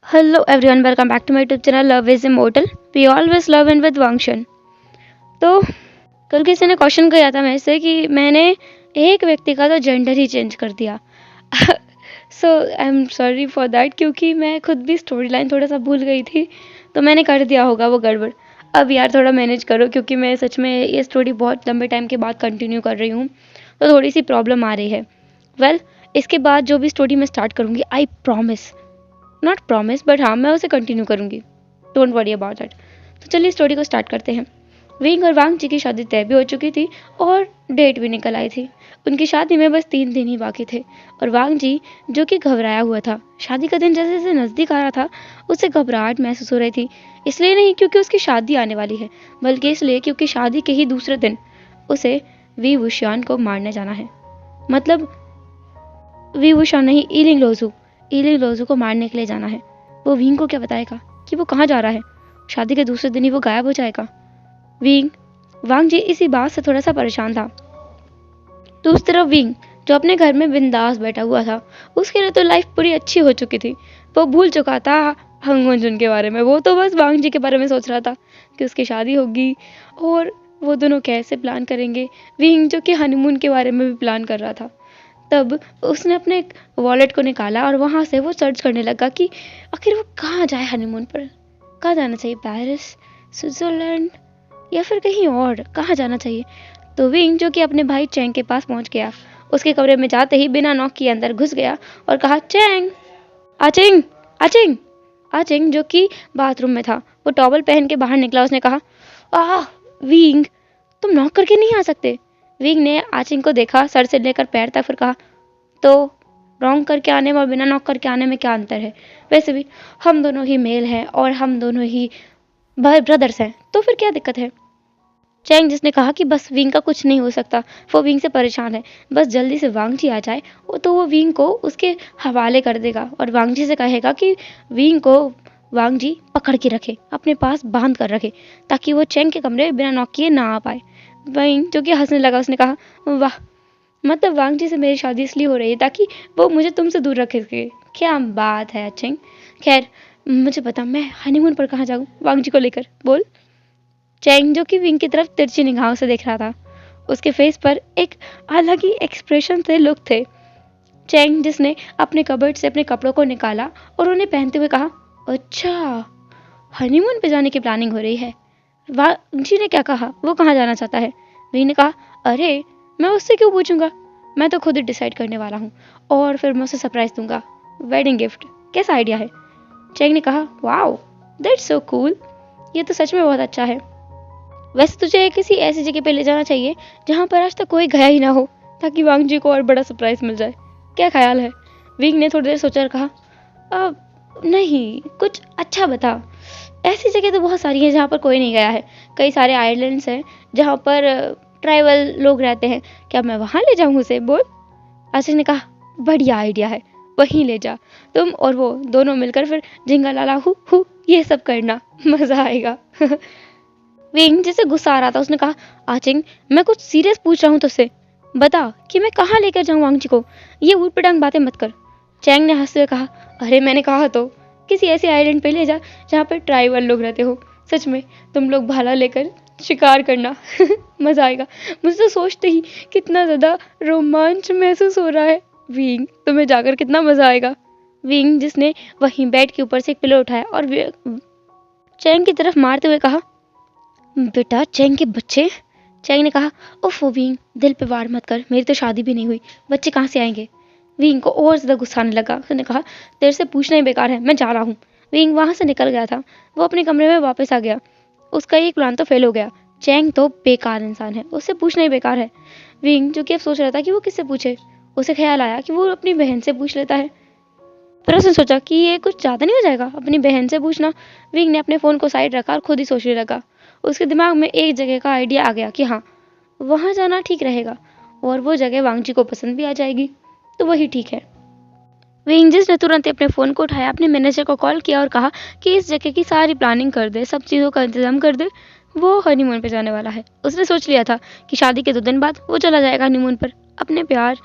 Hello everyone, welcome back to my YouTube channel Love is Immortal. We always love and with Vangshan. तो कल किसी ने question किया था मेरे से कि मैंने एक व्यक्ति का तो जेंडर ही चेंज कर दिया. So I am sorry for that क्योंकि मैं खुद भी स्टोरी लाइन थोड़ा सा भूल गई थी, तो मैंने कर दिया होगा वो गड़बड़. अब यार थोड़ा मैनेज करो क्योंकि मैं सच में ये स्टोरी बहुत लंबे टाइम के बाद कंटिन्यू कर रही हूँ, तो थोड़ी सी प्रॉब्लम आ रही है. वेल इसके बाद जो भी स्टोरी मैं स्टार्ट करूँगी, I promise, not promise but हाँ, मैं उसे कंटिन्यू करूँगी. Don't worry about that. तो चलिए स्टोरी को स्टार्ट करते हैं. विंग और वांग जी की शादी तय भी हो चुकी थी और डेट भी निकल आई थी. उनकी शादी में बस 3 दिन ही बाकी थे और वांग जी, जो कि घबराया हुआ था, शादी का दिन जैसे जैसे नज़दीक आ रहा था उसे घबराहट महसूस हो रही थी. इसलिए नहीं क्योंकि उसकी शादी आने वाली है, बल्कि इसलिए क्योंकि शादी के ही दूसरे दिन उसे वी वुशियान को मारने जाना है. मतलब वी वुशियान नहीं, ईलिंग लोजू को मारने के लिए जाना है. वो विंग को क्या बताएगा कि वो कहाँ जा रहा है? शादी के दूसरे दिन ही वो गायब हो जाएगा. विंग वांग जी इसी बात से थोड़ा सा परेशान था. दूसरी तरफ विंग, जो अपने घर में बिंदास बैठा हुआ था, उसके लिए तो लाइफ पूरी अच्छी हो चुकी थी. वो भूल चुका था हंगवंजुन के बारे में. वो तो बस वांग जी के बारे में सोच रहा था कि उसकी शादी होगी और वो दोनों कैसे प्लान करेंगे. विंग जो कि हनीमून के बारे में भी प्लान कर रहा था. तब उसने अपने वॉलेट को निकाला और वहाँ से वो सर्च करने लगा कि आखिर वो कहाँ जाए हनीमून पर. कहाँ जाना चाहिए? पेरिस, स्विट्जरलैंड या फिर कहीं और? कहाँ जाना चाहिए? तो विंग, जो कि अपने भाई चैंग के पास पहुंच गया, उसके कमरे में जाते ही बिना नॉक किए अंदर घुस गया और कहा, चैंग, आचिंग, आचिंग. आचिंग, जो कि बाथरूम में था, वो टॉवल पहन के बाहर निकला. उसने कहा, आह विंग, तुम नॉक करके नहीं आ सकते. विंग ने आचिंग को देखा सर से लेकर पैर तक, फिर कहा, तो रॉन्ग करके आने में और बिना नॉक करके आने में क्या अंतर है? वैसे भी हम दोनों ही मेल हैं और हम दोनों ही ब्रदर्स हैं, तो फिर क्या दिक्कत है? चैंग, जिसने कहा कि बस विंग का कुछ नहीं हो सकता, वो विंग से परेशान है, बस जल्दी से वांग जी आ जाए तो वो विंग को उसके हवाले कर देगा और वांग जी से कहेगा कि विंग को वांग जी पकड़ के रखे, अपने पास बांध कर रखे, ताकि वो चैंग के कमरे बिना नॉक किए ना आ पाए. विंग, जो कि हंसने लगा, उसने कहा, वाह, मतलब वांग जी से मेरी शादी इसलिए हो रही है ताकि वो मुझे तुमसे दूर रखे सके. क्या बात है चैंग. खैर मुझे बता, मैं हनीमून पर कहाँ जाऊँ वांग जी को लेकर, बोल. चैंग, जो कि विंग की तरफ तिरछी निगाहों से देख रहा था, उसके फेस पर एक अलग ही एक्सप्रेशन थे, लुक थे. चैंग, जिसने अपने कबर्ड से अपने कपड़ों को निकाला और उन्हें पहनते हुए कहा, अच्छा, हनीमून पे जाने की प्लानिंग हो रही है. वांग जी ने क्या कहा? वो कहाँ जाना चाहता है? विंग ने कहा, अरे मैं उससे क्यों पूछूंगा, मैं तो खुद ही डिसाइड करने वाला हूँ और फिर मैं उसे सरप्राइज दूंगा, वेडिंग गिफ्ट. कैसा आइडिया है? चैंग ने कहा, वाओ, दैट्स सो कूल, ये तो सच में बहुत अच्छा है. वैसे तुझे किसी ऐसी जगह पे ले जाना चाहिए जहाँ पर आज तक कोई गया ही ना हो, ताकि वांग जी को और बड़ा सरप्राइज मिल जाए. क्या ख्याल है? विंग ने थोड़ी देर सोचा और कहा, नहीं, कुछ अच्छा बता. ऐसी जगह तो बहुत सारी हैं जहाँ पर कोई नहीं गया है. कई सारे आइलैंड्स हैं जहाँ पर ट्राइबल लोग रहते हैं. क्या मैं वहाँ ले जाऊँ उसे, बोल. आशिक ने कहा, बढ़िया आइडिया है, वहीं ले जा. तुम और वो दोनों मिलकर फिर झिंगा लाला हु हु ये सब करना, मजा आएगा. विंग, जिसे गुस्सा आ रहा था, उसने कहा, आचिंग, मैं कुछ सीरियस पूछ रहा हूँ तुझसे, बता कि मैं कहाँ लेकर जाऊँ वांग जी को, ये ऊट पटांग बातें मत कर. चैंग ने हंसते हुए कहा, अरे मैंने कहा तो किसी ऐसे आइलैंड पे ले जा जहाँ पर ट्राइबल लोग रहते हो. सच में तुम लोग भाला लेकर शिकार करना. मजा आएगा. मुझे तो सोचते ही कितना ज्यादा रोमांच महसूस हो रहा है. विंग, तुम्हें जाकर कितना मजा आएगा. विंग, जिसने वहीं बेड के ऊपर से एक पिलो उठाया और चैंग की तरफ मारते हुए कहा, बेटा चैंग के बच्चे. चैंग ने कहा, उफ विंग, दिल पे वार मत कर, मेरी तो शादी भी नहीं हुई, बच्चे कहाँ से आएंगे. विंग को और ज्यादा गुस्सा आने लगा. उसने कहा, तेरे से पूछना ही बेकार है, मैं जा रहा हूँ. विंग वहां से निकल गया था. वो अपने कमरे में वापस आ गया. उसका एक प्लान तो फेल हो गया. चैंग तो बेकार इंसान है, उससे पूछना ही बेकार है. विंग, जो कि अब सोच रहा था कि वो किससे पूछे, उसे ख्याल आया कि वो अपनी बहन से पूछ लेता है. फिर उसने सोचा कि ये कुछ ज्यादा नहीं हो जाएगा अपनी बहन से पूछना. विंग ने अपने फोन को साइड रखा और खुद ही सोचने लगा. उसके दिमाग में एक जगह का आइडिया आ गया कि हाँ, वहां जाना ठीक रहेगा और वो जगह वांग जी को पसंद भी आ जाएगी, तो वही ठीक है. विंग, जिसने तुरंत अपने फ़ोन को उठाया, अपने मैनेजर को कॉल किया और कहा कि इस जगह की सारी प्लानिंग कर दे, सब चीज़ों का इंतजाम कर दे, वो हनीमून पे जाने वाला है. उसने सोच लिया था कि शादी के 2 दिन बाद वो चला जाएगा हनीमून पर, अपने प्यार,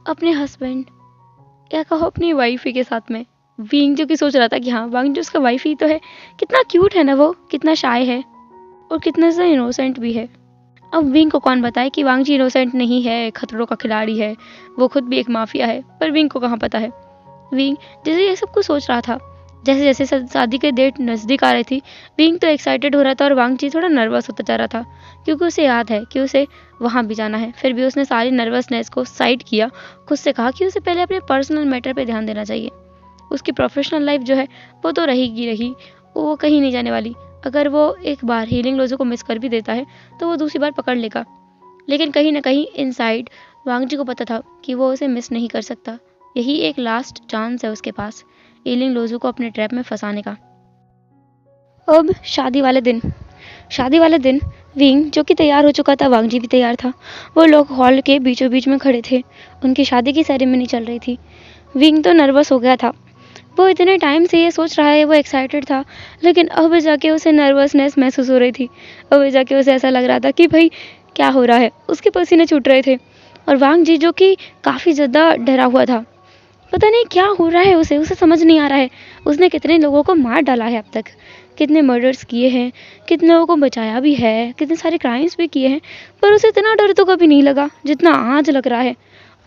अपने हस्बैंड, या कहो अपनी वाइफ के साथ में. विंग जो कि सोच रहा था कि हाँ वांग जो उसका वाइफ ही तो है, कितना क्यूट है ना वो, कितना शाय है और कितना सा इनोसेंट भी है। अब विंग को कौन बताए कि वांग जी इनोसेंट नहीं है, खतरों का खिलाड़ी है, वो खुद भी एक माफिया है, पर विंग को कहाँ पता है। विंग जैसे ये सब कुछ सोच रहा था, जैसे जैसे शादी के डेट नज़दीक आ रही थी, विंग तो एक्साइटेड हो रहा था और वांग जी थोड़ा नर्वस होता जा रहा था, क्योंकि उसे याद है कि उसे वहाँ भी जाना है। फिर भी उसने सारी नर्वसनेस को साइड किया, खुद से कहा कि उसे पहले अपने पर्सनल मैटर पे ध्यान देना चाहिए। उसकी प्रोफेशनल लाइफ जो है वो तो रहेगी रही, वो कहीं नहीं जाने वाली। अगर वो एक बार हीलिंग लोजो को मिस कर भी देता है तो वो दूसरी बार पकड़ लेगा, लेकिन कहीं ना कहीं इनसाइड वांग जी को पता था कि वो उसे मिस नहीं कर सकता। यही एक लास्ट चांस है उसके पास हीलिंग लोजो को अपने ट्रैप में फंसाने का। अब शादी वाले दिन विंग जो कि तैयार हो चुका था, वांग जी भी तैयार था। वो लोग हॉल के बीचों बीच में खड़े थे, उनकी शादी की सेरेमनी चल रही थी। विंग तो नर्वस हो गया था, वो इतने टाइम से ये सोच रहा है, वो एक्साइटेड था, लेकिन अब जाके उसे नर्वसनेस महसूस हो रही थी। अब जाके उसे ऐसा लग रहा था कि भाई क्या हो रहा है, उसके पसीने छूट रहे थे। और वांग जी जो कि काफ़ी ज़्यादा डरा हुआ था, पता नहीं क्या हो रहा है उसे उसे समझ नहीं आ रहा है। उसने कितने लोगों को मार डाला है अब तक, कितने मर्डर्स किए हैं, कितने लोगों को बचाया भी है, कितने सारे क्राइम्स भी किए हैं, पर उसे इतना डर तो कभी नहीं लगा जितना आज लग रहा है।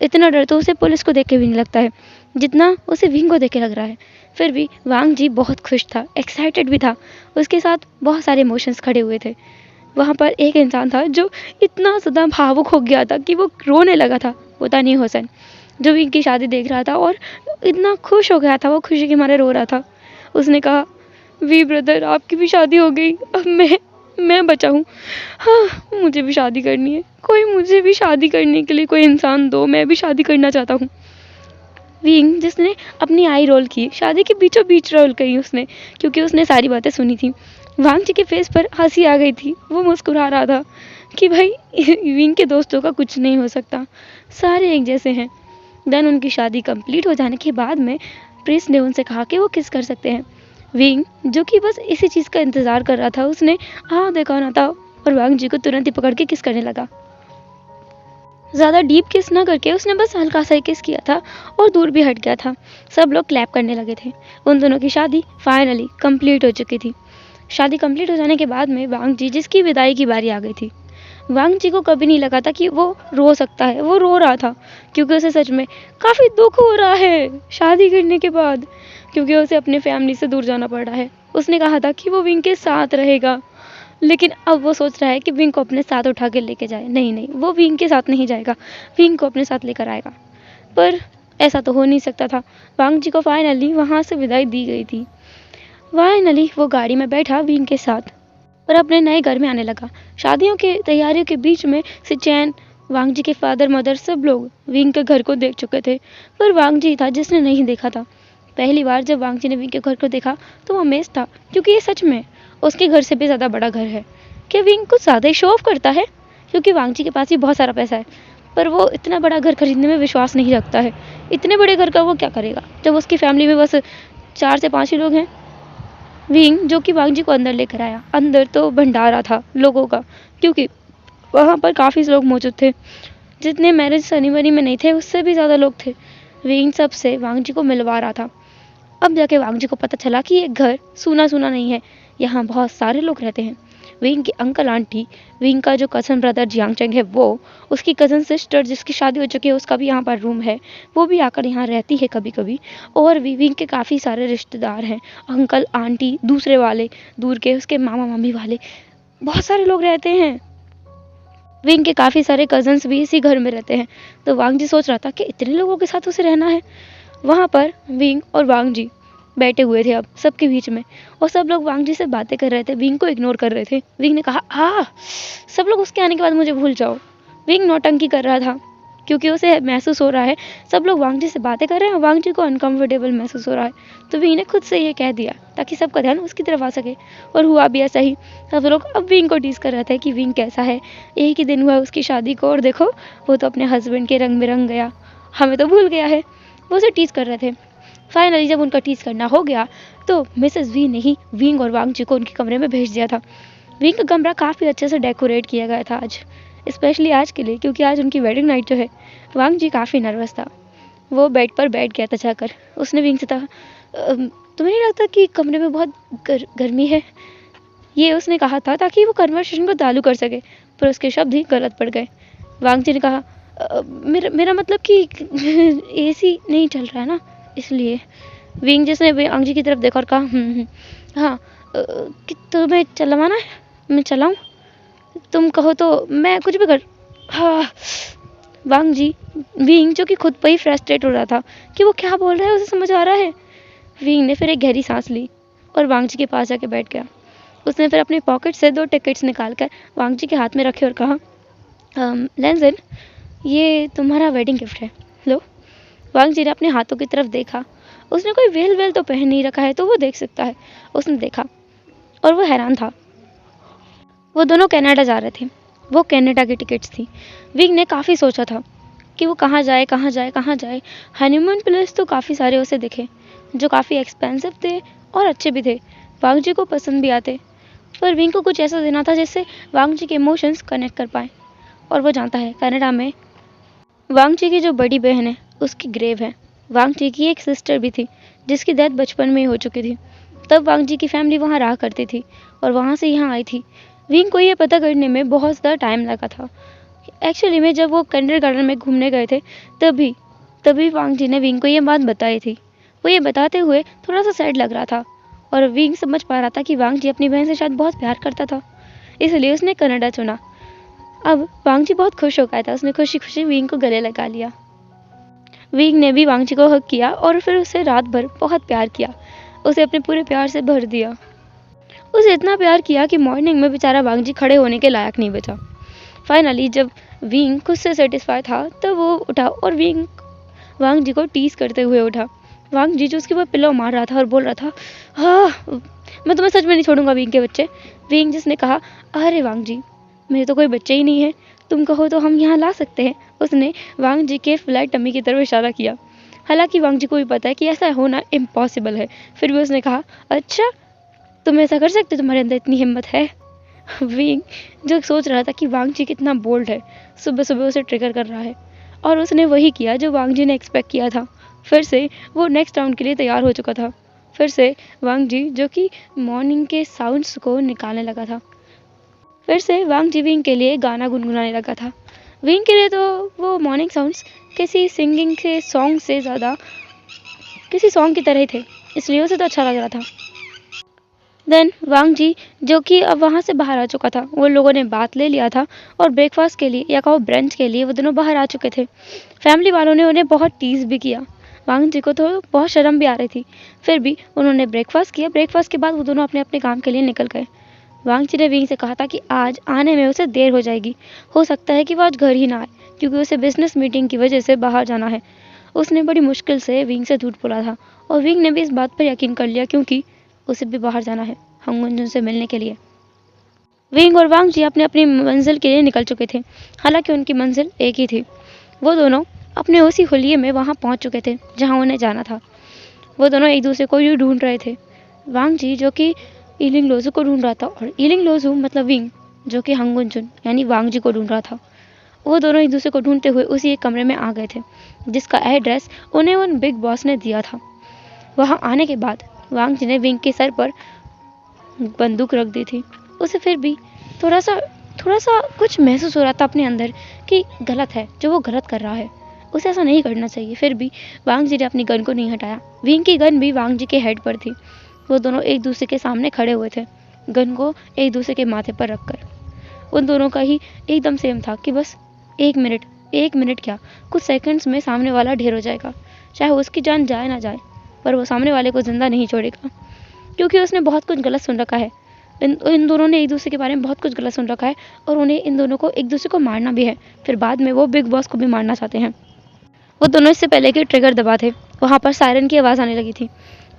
इतना डर तो उसे पुलिस को देख के भी नहीं लगता है जितना उसे विंग को देख के लग रहा है। फिर भी वांग जी बहुत खुश था, एक्साइटेड भी था, उसके साथ बहुत सारे इमोशंस खड़े हुए थे। वहाँ पर एक इंसान था जो इतना ज़्यादा भावुक हो गया था कि वो रोने लगा था, वो था नी हुसैन, जो विंग की शादी देख रहा था और इतना खुश हो गया था, वो खुशी के मारे रो रहा था। उसने कहा, वी ब्रदर आपकी भी शादी हो गई, अब मैं बचा हूँ। हाँ मुझे भी शादी करनी है, कोई मुझे भी शादी करने के लिए कोई इंसान दो, मैं भी शादी करना चाहता हूँ। विंग जिसने अपनी आई रोल की, शादी के बीचों बीच रोल की उसने, क्योंकि उसने सारी बातें सुनी थी। वांग जी के फेस पर हंसी आ गई थी, वो मुस्कुरा रहा था कि भाई विंग के दोस्तों का कुछ नहीं हो सकता, सारे एक जैसे हैं। देन उनकी शादी कंप्लीट हो जाने के बाद में प्रिंस ने उनसे कहा कि वो किस कर सकते हैं। विंग जो कि बस इसी चीज़ का इंतज़ार कर रहा था, उसने हाँ देखा ना था और वांग जी को तुरंत ही पकड़ के किस करने लगा। ज़्यादा डीप किस ना करके उसने बस हल्का सा ही किस किया था और दूर भी हट गया था। सब लोग क्लैप करने लगे थे। उन दोनों की शादी फाइनली कंप्लीट हो चुकी थी। शादी कंप्लीट हो जाने के बाद में वांग जी जिसकी विदाई की बारी आ गई थी। वांग जी को कभी नहीं लगा था कि वो रो सकता है, वो रो रहा था क्योंकि उसे सच में काफ़ी दुख हो रहा है शादी करने के बाद, क्योंकि उसे अपने फैमिली से दूर जाना पड़ रहा है। उसने कहा था कि वो विंग के साथ रहेगा, लेकिन अब वो सोच रहा है कि विंग को अपने साथ उठा के लेके जाए। नहीं नहीं, वो विंग के साथ नहीं जाएगा, विंग को अपने साथ लेकर आएगा। पर ऐसा तो हो नहीं सकता था। वांग जी को फाइनली वहाँ से विदाई दी गई थी। फाइनली वो गाड़ी में बैठा विंग के साथ और अपने नए घर में आने लगा। शादियों की तैयारियों के बीच में सिचैन, वांग जी के फादर मदर सब लोग विंग के घर को देख चुके थे, पर वांग जी था जिसने नहीं देखा था। पहली बार जब वांग जी ने विंग के घर को देखा तो वो अमेज था, क्योंकि ये सच में उसके घर से भी ज़्यादा बड़ा घर है। क्या विंग कुछ ज़्यादा ही शो ऑफ करता है? क्योंकि वांग जी के पास भी बहुत सारा पैसा है, पर वो इतना बड़ा घर खरीदने में विश्वास नहीं रखता है। इतने बड़े घर का वो क्या करेगा जब उसकी फैमिली में बस 4 से 5 ही लोग हैं। विंग जो कि वांग जी को अंदर लेकर आया। अंदर तो भंडारा था लोगों का, क्योंकि वहाँ पर काफ़ी लोग मौजूद थे, जितने मैरिज सेरेमनी में नहीं थे उससे भी ज़्यादा लोग थे। विंग सबसे वांग जी को मिलवा रहा था। अब जाके वांग जी को पता चला कि ये घर सूना सूना नहीं है, यहाँ बहुत सारे लोग रहते हैं। विंग के अंकल आंटी, विंग का जो कज़न ब्रदर जियांगचेंग है वो, उसकी कज़न सिस्टर जिसकी शादी हो चुकी है उसका भी यहाँ पर रूम है, वो भी आकर यहाँ रहती है कभी कभी। और भी विंग के काफ़ी सारे रिश्तेदार हैं, अंकल आंटी दूसरे वाले, दूर के उसके मामा मामी वाले, बहुत सारे लोग रहते हैं। विंग के काफ़ी सारे कज़न्स भी इसी घर में रहते हैं। तो वांग जी सोच रहा था कि इतने लोगों के साथ उसे रहना है। वहाँ पर विंग और वांग जी बैठे हुए थे अब सबके बीच में, और सब लोग वांग जी से बातें कर रहे थे, विंग को इग्नोर कर रहे थे। विंग ने कहा, सब लोग उसके आने के बाद मुझे भूल जाओ। विंग नौटंकी कर रहा था क्योंकि उसे महसूस हो रहा है सब लोग वांग जी से बातें कर रहे हैं और वांग जी को अनकंफर्टेबल महसूस हो रहा है। तो विंग ने खुद से ये कह दिया ताकि सबका ध्यान उसकी तरफ आ सके, और हुआ भी ऐसा ही। सब लोग अब विंग को टीज कर रहे थे कि विंग कैसा है, एक ही दिन हुआ उसकी शादी को और देखो वो तो अपने हस्बैंड के रंग में रंग गया, हमें तो भूल गया है। वो उसे टीज कर रहे थे। फाइनली जब उनका टीज करना हो गया तो मिसेस वी ने ही विंग और वांग जी को उनके कमरे में भेज दिया था। विंग का कमरा काफ़ी अच्छे से डेकोरेट किया गया था आज, स्पेशली आज के लिए, क्योंकि आज उनकी वेडिंग नाइट जो है। वांग जी काफ़ी नर्वस था, वो बेड पर बैठ गया था जाकर। उसने विंग से कहा, तुम्हें नहीं लगता कि कमरे में बहुत गर्मी है? ये उसने कहा था ताकि वो कन्वर्सेशन को चालू कर सके, पर उसके शब्द ही गलत पड़ गए। वांग जी ने कहा, मेरा मतलब कि एसी नहीं चल रहा है ना, इसलिए। विंग जिसने वांग जी की तरफ देखा और कहा, हाँ, कि तुम्हें चलवाना है? मैं चलाऊं? तुम कहो तो मैं कुछ भी कर। हाँ। वांग जी, विंग जो कि खुद पर ही फ्रस्ट्रेट हो रहा था कि वो क्या बोल रहा है, उसे समझ आ रहा है। विंग ने फिर एक गहरी सांस ली और वांग जी के पास जाके बैठ गया। उसने फिर अपनी पॉकेट से 2 टिकट्स निकालकर वांग जी के हाथ में रखे और कहा, लेंजन, ये तुम्हारा वेडिंग गिफ्ट है, लो। वांग जी ने अपने हाथों की तरफ देखा। उसने कोई वेल तो पहन नहीं रखा है, तो वो देख सकता है। उसने देखा और वो हैरान था। वो दोनों कनाडा जा रहे थे। वो कनाडा की टिकट्स थी। विंग ने काफ़ी सोचा था कि वो कहाँ जाए। हनीमून प्लेस तो काफ़ी सारे उसे दिखे, जो काफ़ी एक्सपेंसिव थे और अच्छे भी थे। वांग जी को पसंद भी आते, पर विंग को कुछ ऐसा देना था जिससे वांग जी के इमोशंस कनेक्ट कर पाए। और वो जानता है, कनाडा में वांग जी की जो बड़ी बहन है, उसकी ग्रेव है। वांग जी की एक सिस्टर भी थी, जिसकी डेथ बचपन में ही हो चुकी थी। तब वांग जी की फैमिली वहाँ रहा करती थी और वहाँ से यहाँ आई थी। विंग को ये पता करने में बहुत ज़्यादा टाइम लगा था। एक्चुअली में जब वो किंडरगार्टन में घूमने गए थे, तभी वांग जी ने विंग को ये बात बताई थी। वो ये बताते हुए थोड़ा सा सैड लग रहा था और विंग समझ पा रहा था कि वांग जी अपनी बहन से शायद बहुत प्यार करता था, इसलिए उसने कनाडा चुना। अब वांग जी बहुत खुश हो गया था। उसने खुशी खुशी विंग को गले लगा लिया। विंग ने भी वांग जी को हग किया और फिर उसे रात भर बहुत प्यार किया। उसे अपने पूरे प्यार से भर दिया। उसे इतना प्यार किया कि मॉर्निंग में बेचारा वांग जी खड़े होने के लायक नहीं बचा। फाइनली जब विंग खुद से सेटिस्फाई था, तब वो उठा और वांग जी को टीज करते हुए उठा। वांग जी जो उसके ऊपर पिलो मार रहा था और बोल रहा था, हाँ, मैं तुम्हें सच में नहीं छोड़ूंगा विंग के बच्चे। विंग जिसने कहा, अरे वांग जी, मेरे तो कोई बच्चे ही नहीं है, तुम कहो तो हम यहाँ ला सकते हैं। उसने वांग जी के फ्लैट टमी की तरफ इशारा किया। हालांकि वांग जी को भी पता है कि ऐसा होना इम्पॉसिबल है, फिर भी उसने कहा, अच्छा, तुम ऐसा कर सकते, तुम्हारे अंदर इतनी हिम्मत है। विंग जो सोच रहा था कि वांग जी कितना बोल्ड है, सुबह सुबह उसे ट्रिगर कर रहा है, और उसने वही किया जो वांग जी ने एक्सपेक्ट किया था। फिर से वो नेक्स्ट राउंड के लिए तैयार हो चुका था। फिर से वांग जी जो कि मॉर्निंग के साउंड्स को निकालने लगा था। फिर से वांग जी विंग के लिए गाना गुनगुनाने लगा था। विंग के लिए तो वो मॉर्निंग साउंड्स किसी सिंगिंग के सॉन्ग से ज़्यादा किसी सॉन्ग की तरह ही थे, इसलिए उसे तो अच्छा लग रहा था। देन वांग जी जो कि अब वहाँ से बाहर आ चुका था, वो लोगों ने बात ले लिया था और ब्रेकफास्ट के लिए या कहो ब्रंच के लिए वो दोनों बाहर आ चुके थे। फैमिली वालों ने उन्हें बहुत टीज भी किया। वांग जी को तो बहुत शर्म भी आ रही थी, फिर भी उन्होंने ब्रेकफास्ट किया। ब्रेकफास्ट के बाद वो दोनों अपने अपने काम के लिए निकल गए। वांग जी ने विंग से कहा था कि आज आने में उसे देर हो जाएगी, हो सकता है कि वो आज घर ही ना आए, क्योंकि उसे बिजनेस मीटिंग की वजह से बाहर जाना है। उसने बड़ी मुश्किल से विंग से झूठ बोला था और विंग ने भी इस बात पर यकीन कर लिया, क्योंकि उसे भी बाहर जाना है हंगुंजन से मिलने के लिए। विंग और वांग जी अपने अपनी मंजिल के लिए निकल चुके थे। हालांकि उनकी मंजिल एक ही थी। वो दोनों अपने उसी हुलिये में वहां पहुंच चुके थे जहां उन्हें जाना था। वो दोनों एक दूसरे को यूं ढूंढ रहे थे। वांग जी जो कि ईलिंग लोजू को ढूंढ रहा था और ईलिंग लोजू मतलब विंग जो कि हंगुंजुन यानी वांग जी को ढूंढ रहा था। वो दोनों एक दूसरे को ढूंढते हुए उसी एक कमरे में आ गए थे, जिसका एड्रेस उन्हें उन बिग बॉस ने दिया था। वहां आने के बाद वांग जी ने विंग के सर पर बंदूक रख दी थी। उसे फिर भी थोड़ा सा कुछ महसूस हो रहा था अपने अंदर कि गलत है जो वो गलत कर रहा है, उसे ऐसा नहीं करना चाहिए। फिर भी वांग जी ने अपनी गन को नहीं हटाया। विंग की गन भी वांग जी के हेड पर थी। वो दोनों एक दूसरे के सामने खड़े हुए थे, गन को एक दूसरे के माथे पर रखकर। उन दोनों का ही एकदम सेम था कि बस एक मिनट क्या, कुछ सेकंड्स में सामने वाला ढेर हो जाएगा। चाहे उसकी जान जाए ना जाए, पर वो सामने वाले को जिंदा नहीं छोड़ेगा, क्योंकि उसने बहुत कुछ गलत सुन रखा है। इन दोनों ने एक दूसरे के बारे में बहुत कुछ गलत सुन रखा है और उन्हें इन दोनों को एक दूसरे को मारना भी है। फिर बाद में वो बिग बॉस को भी मारना चाहते हैं। वो दोनों इससे पहले कि ट्रिगर दबा थे, वहाँ पर सायरन की आवाज़ आने लगी थी।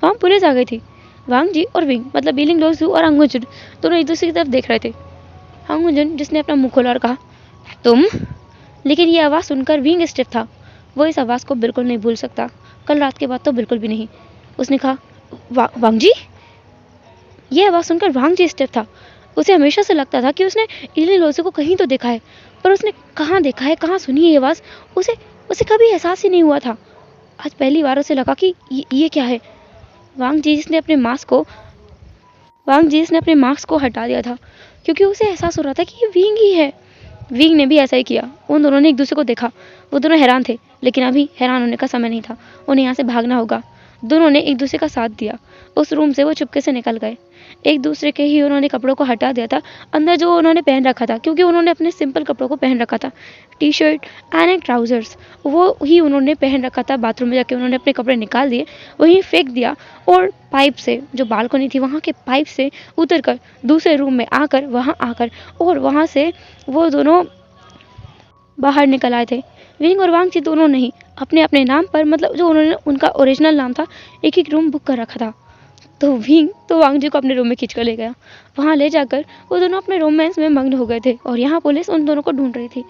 वहाँ पुलिस आ गई थी। वांग जी और विंग मतलब ईलिंग लोजू और हंगुंजुन दोनों एक दूसरे की तरफ देख रहे थे। हंगुंजुन जिसने अपना मुंह खोला और कहा, तुम। लेकिन ये आवाज़ सुनकर विंग स्टिफ था। वो इस आवाज़ को बिल्कुल नहीं भूल सकता, कल रात के बाद तो बिल्कुल भी नहीं। उसने कहा, वांग जी। ये आवाज़ सुनकर वांग जी स्टिफ था। उसे हमेशा से लगता था कि उसने ईलिंग लोजू को कहीं तो देखा है, पर उसने कहाँ देखा है, कहाँ सुनी है ये आवाज़, उसे कभी एहसास ही नहीं हुआ था। आज पहली बार उसे लगा कि ये क्या है। वांग जीस ने अपने मास्क को हटा दिया था, क्योंकि उसे एहसास हो रहा था कि ये विंग ही है। विंग ने भी ऐसा ही किया। उन दोनों ने एक दूसरे को देखा। वो दोनों हैरान थे, लेकिन अभी हैरान होने का समय नहीं था। उन्हें यहाँ से भागना होगा। दोनों ने एक दूसरे का साथ दिया। उस रूम से वो चुपके से निकल गए। एक दूसरे के ही उन्होंने कपड़ों को हटा दिया था, अंदर जो उन्होंने पहन रखा था, क्योंकि उन्होंने अपने सिंपल कपड़ों को पहन रखा था, टी शर्ट एंड एक ट्राउजर्स, वो ही उन्होंने पहन रखा था। बाथरूम में जाके उन्होंने अपने कपड़े निकाल दिए, वहीं फेंक दिया, और पाइप से, जो बालकनी थी वहाँ के पाइप से उतर कर दूसरे रूम में आकर और वहाँ से वो दोनों बाहर निकल आए थे। विंग और वांग जी दोनों नहीं, अपने अपने नाम पर, मतलब जो उन्होंने, उनका ओरिजिनल नाम था, एक एक रूम बुक कर रखा था। तो विंग तो वांग जी को अपने रूम में खींच कर ले गया। वहाँ ले जाकर वो दोनों अपने रोमांस में मग्न हो गए थे, और यहाँ पुलिस उन दोनों को ढूंढ रही थी।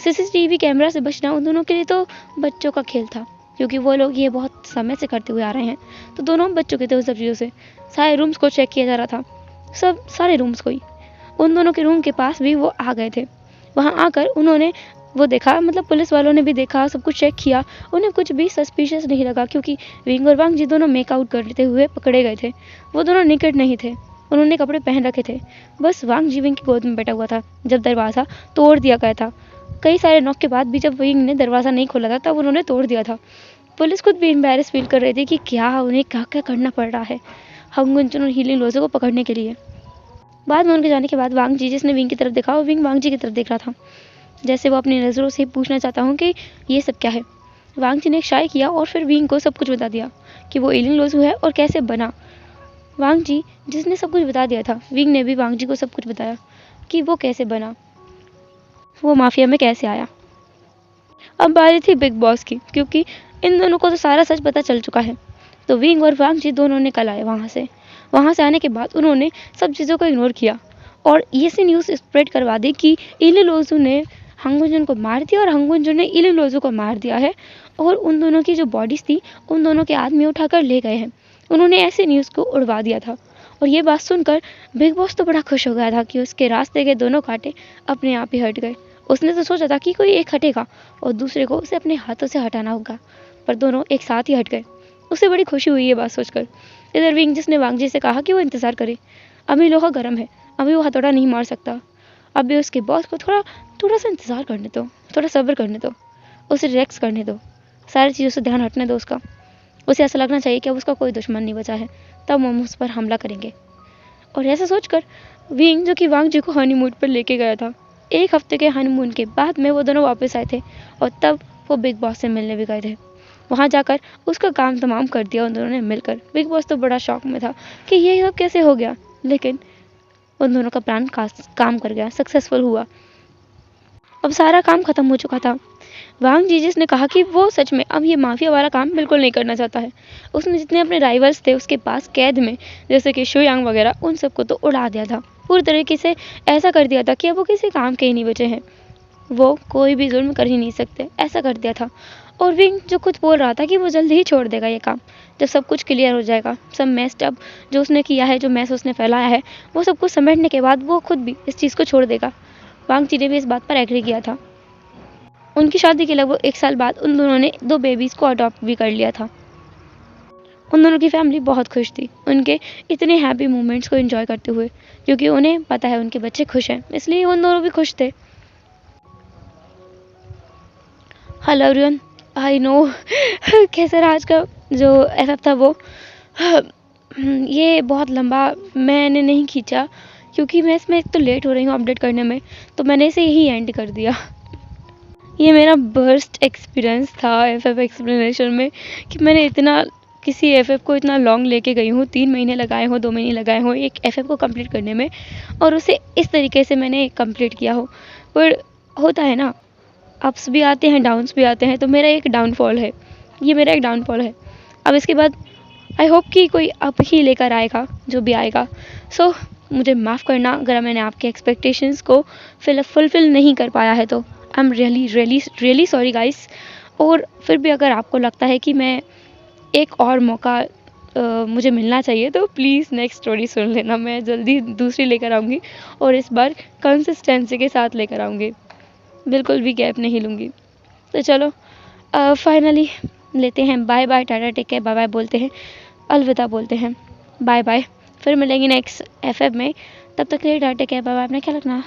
सीसीटीवी कैमरा से बचना उन दोनों के लिए तो बच्चों का खेल था, क्योंकि वो लोग ये बहुत समय से करते हुए आ रहे हैं। तो दोनों बच्चों के थे उन सब चीज़ों से। सारे रूम्स को चेक किया जा रहा था, सारे रूम्स को ही। उन दोनों के रूम के पास भी वो आ गए थे। वहाँ आकर उन्होंने वो देखा, मतलब पुलिस वालों ने भी देखा, सब कुछ चेक किया। उन्हें कुछ भी सस्पिशियस नहीं लगा, क्योंकि विंग और वांग जी दोनों मेकआउट करते हुए पकड़े गए थे। वो दोनों निकट नहीं थे, उन्होंने कपड़े पहन रखे थे। बस वांग जी विंग की गोद में बैठा हुआ था जब दरवाज़ा तोड़ दिया गया था। कई सारे नॉक के बाद भी जब विंग ने दरवाज़ा नहीं खोला था, तब उन्होंने तोड़ दिया था। पुलिस खुद भी एम्बेरस फील कर रही थी कि उन्हें क्या क्या करना पड़ रहा है हंगुंचन और हीलिंग लोज़ों को पकड़ने के लिए। बाद में उनके जाने के बाद वांग जी, जिसने विंग की तरफ देखा, और विंग वांग जी की तरफ देख रहा था, जैसे वो अपनी नज़रों से पूछना चाहता हूँ कि ये सब क्या है। वांग जी ने एक शाय किया और फिर विंग को सब कुछ बता दिया कि वो एलियन लोज़ू है और कैसे बना। वांग जी, जिसने सब कुछ बता दिया था, विंग ने भी वांग जी को सब कुछ बताया कि वो कैसे बना, वो माफिया में कैसे आया। अब बारी थी बिग बॉस की, क्योंकि इन दोनों को तो सारा सच पता चल चुका है। तो विंग और वांग जी दोनों निकल आए वहाँ से आने के बाद उन्होंने सब चीज़ों को इग्नोर किया और ये सी न्यूज़ स्प्रेड करवा दी कि इले लोज़ू ने हंगुंजन को मार दिया और हंगुंजन ने इले लोज़ू को मार दिया है, और उन दोनों की जो बॉडीज़ थी उन दोनों के आदमी उठाकर ले गए हैं। उन्होंने ऐसे न्यूज़ को उड़वा दिया था, और ये बात सुनकर बिग बॉस तो बड़ा खुश हो गया था कि उसके रास्ते के दोनों कांटे अपने आप ही हट गए। उसने तो सोचा था कि कोई एक हटेगा और दूसरे को उसे अपने हाथों से हटाना होगा, पर दोनों एक साथ ही हट गए। उसे बड़ी खुशी हुई ये बात सोचकर। इधर विंग, जिसने वांग जी से कहा कि वो इंतज़ार करे, अभी लोहा गर्म है, अभी वो हथौड़ा नहीं मार सकता, अभी उसके बॉस को थोड़ा सा इंतज़ार करने दो, थोड़ा सब्र करने दो, उसे रिलैक्स करने दो, सारी चीज़ों से ध्यान हटने दो उसका। उसे ऐसा लगना चाहिए कि अब उसका कोई दुश्मन नहीं बचा है, तब हम उस पर हमला करेंगे। और ऐसा सोचकर विंग, जो कि वांग जी को हनीमून पर लेके गया था, 1 हफ्ते के हनीमून के बाद में वो दोनों वापस आए थे, और तब वो बिग बॉस से मिलने भी गए थे। वहाँ जाकर उसका काम तमाम कर दिया उन दोनों ने मिलकर। बिग बॉस तो बड़ा शॉक में था कि ये सब कैसे हो गया, लेकिन उन दोनों का प्लान काम कर गया, सक्सेसफुल हुआ। अब सारा काम खत्म हो चुका था। वांग जी, जिसने कहा कि वो सच में अब ये माफिया वाला काम बिल्कुल नहीं करना चाहता है। उसने जितने अपने राइवल्स थे उसके पास कैद में, जैसे कि शुयांग वगैरह, उन सबको तो उड़ा दिया था, पूरी तरीके से ऐसा कर दिया था कि अब वो किसी काम के ही नहीं बचे हैं। वो कोई भी जुल्म कर ही नहीं सकते, ऐसा कर दिया था। और विंग, जो खुद बोल रहा था कि वो जल्दी ही छोड़ देगा ये काम, जब सब कुछ क्लियर हो जाएगा, सब मेस्ड अप जो उसने किया है, जो मैस उसने फैलाया है, वो सब कुछ समेटने के बाद वो खुद भी इस चीज़ को छोड़ देगा। वांग जी ने भी इस बात पर एग्री किया था। उनकी शादी के लगभग 1 साल बाद उन दोनों ने 2 बेबीज़ को अडॉप्ट भी कर लिया था। उन दोनों की फैमिली बहुत खुश थी उनके इतने हैप्पी मोमेंट्स को एंजॉय करते हुए, क्योंकि उन्हें पता है उनके बच्चे खुश हैं, इसलिए उन दोनों भी खुश थे। हेलो एवरीवन, आई नो कैसा रहा आज का जो एफएफ था वो। ये बहुत लंबा मैंने नहीं खींचा, क्योंकि मैं इसमें एक तो लेट हो रही हूँ अपडेट करने में, तो मैंने इसे यही एंड कर दिया। ये मेरा बर्स्ट एक्सपीरियंस था एफएफ एक्सप्लेनेशन में, कि मैंने इतना किसी एफएफ को इतना लॉन्ग लेके गई हूँ, 3 महीने लगाए हों, 2 महीने लगाए हों एक एफएफ को कंप्लीट करने में, और उसे इस तरीके से मैंने कंप्लीट किया हो। पर होता है ना, अप्स भी आते हैं, डाउन्स भी आते हैं, तो मेरा एक डाउनफॉल है, ये मेरा एक डाउनफॉल है। अब इसके बाद आई होप कि कोई अप ही लेकर आएगा, जो भी आएगा। सो मुझे माफ़ करना अगर मैंने आपके एक्सपेक्टेशंस को फुलफिल नहीं कर पाया है, तो I am really sorry guys. और फिर भी अगर आपको लगता है कि मैं एक और मौका मुझे मिलना चाहिए, तो प्लीज़ नेक्स्ट स्टोरी सुन लेना, मैं जल्दी दूसरी लेकर आऊँगी, और इस बार कंसिस्टेंसी के साथ लेकर आऊँगी, बिल्कुल भी गैप नहीं लूँगी। तो चलो फाइनली लेते हैं bye bye, tata take care, bye bye बोलते हैं। अलविदा बोलते हैं। बाय बाय, फिर मिलेंगे नेक्स्ट एफएफ में। तब तक के लिए टाटा, क्या बाय बाय, अपना ख्याल रखना।